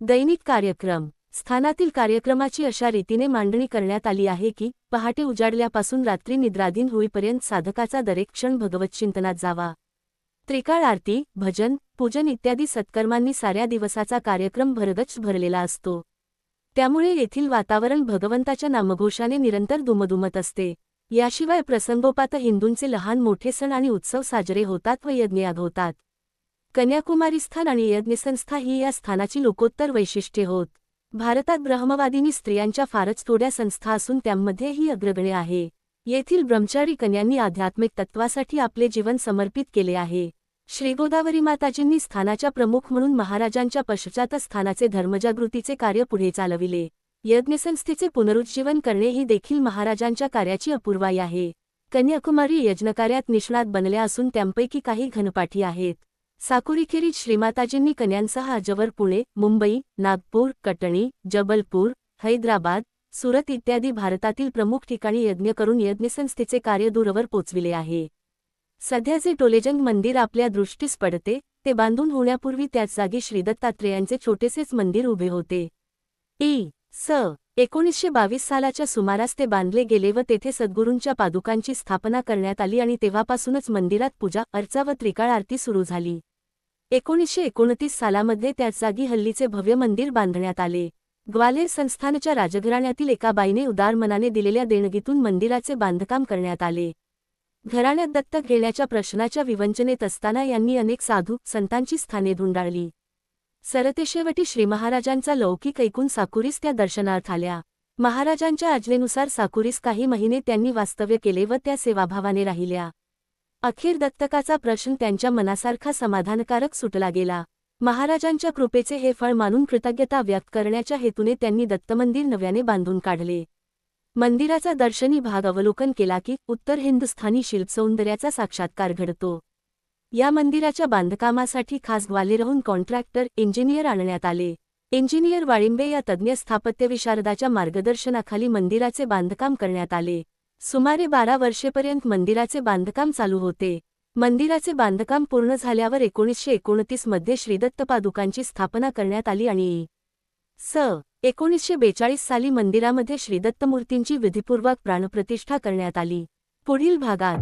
दैनिक कार्यक्रम स्थानातील कार्यक्रमाची अशा रीतीने मांडणी करण्यात आली आहे की पहाटे उजाडल्यापासून रात्री निद्राधीन होईपर्यंत साधकाचा दरेक क्षण भगवतचिंतनात जावा। त्रिकाळ आरती, भजन, पूजन इत्यादी सत्कर्मांनी साऱ्या दिवसाचा कार्यक्रम भरगच्च भरलेला असतो। त्यामुळे येथील वातावरण भगवंताच्या नामघोषाने निरंतर दुमदुमत असते। याशिवाय प्रसंगोपात हिंदूंचे लहान मोठे सण आणि उत्सव साजरे होतात व यज्ञयाग होतात। कन्याकुमारी स्थान आणि यज्ञसंस्था ही या स्थानाची लोकोत्तर वैशिष्ट्ये होत। भारतात ब्रह्मवादिनी स्त्रियांच्या फारच थोड्या संस्था असून त्यामध्ये ही अग्रगण्य आहे। येथील ब्रह्मचारी कन्यांनी आध्यात्मिक तत्वासाठी आपले जीवन समर्पित केले आहे। श्री गोदावरी माताजींनी स्थानाच्या प्रमुख म्हणून महाराजांच्या पश्चात स्थानाचे धर्मजागृतीचे कार्य पुढे चालविले। यज्ञसंस्थेचे पुनरुज्जीवन करणे ही देखील महाराजांच्या कार्याची अपूर्वाई आहे। कन्याकुमारी यज्ञकार्यात निष्णात बनल्या असून त्यांपैकी काही घनपाठी आहेत। साकुरीखेरीज श्रीमाताजींनी कन्यांसह अजवर, पुणे, मुंबई, नागपूर, कटणी, जबलपूर, हैदराबाद, सुरत इत्यादी भारतातील प्रमुख ठिकाणी यज्ञ करून यज्ञसंस्थेचे कार्य दूरवर पोचविले आहे। सध्या जे टोलेजंग मंदिर आपल्या दृष्टीस पडते ते बांधून होण्यापूर्वी त्याच जागी श्रीदत्तात्रेयांचे छोटेसेच मंदिर उभे होते। इ.स. 1922 सालाच्या सुमारास ते बांधले गेले व तेथे सद्गुरूंच्या पादुकांची स्थापना करण्यात आली आणि तेव्हापासूनच मंदिरात पूजा अर्चा व त्रिकाळ आरती सुरू झाली। 1929 सालामध्ये त्याच जागी हल्लीचे भव्य मंदिर बांधण्यात आले। ग्वाल्हेर संस्थानच्या राजघराण्यातील एका बाईने उदार मनाने दिलेल्या देणगीतून मंदिराचे बांधकाम करण्यात आले। घराण्यात दत्तक घेण्याच्या प्रश्नाच्या विवंचनेत असताना यांनी अनेक साधू संतांची स्थाने धुंडाळली। सरतेशेवटी श्रीमहाराजांचा लौकिक ऐकून साकुरीस त्या दर्शनार्थ आल्या। महाराजांच्या आज्ञेनुसार साकुरीस काही महिने त्यांनी वास्तव्य केले व त्या सेवाभावाने राहिल्या। अखेर दत्तकाचा प्रश्न त्यांच्या मनासारखा समाधानकारक सुटला गेला। महाराजांच्या कृपेचे हे फळ मानून कृतज्ञता व्यक्त करण्याच्या हेतूने त्यांनी दत्तमंदिर नव्याने बांधून काढले। मंदिराचा दर्शनी भाग अवलोकन केला की उत्तर हिंदुस्थानी शिल्पसौंदर्याचा साक्षात्कार घडतो। या मंदिराच्या बांधकामासाठी खास ग्वाल्हेरहून कॉन्ट्रॅक्टर इंजिनियर आणण्यात आले। इंजिनियर वाळिंबे या तज्ज्ञ स्थापत्यविशारदाच्या मार्गदर्शनाखाली मंदिराचे बांधकाम करण्यात आले। सुमारे 12 वर्षेपर्यंत मंदिराचे बांधकाम चालू होते। मंदिराचे बांधकाम पूर्ण झाल्यावर 1929 मध्ये श्रीदत्तपादुकांची स्थापना करण्यात आली आणि इ.स. 1942 साली मंदिरामध्ये श्रीदत्तमूर्तींची विधिपूर्वक प्राणप्रतिष्ठा करण्यात आली। पुढील भागात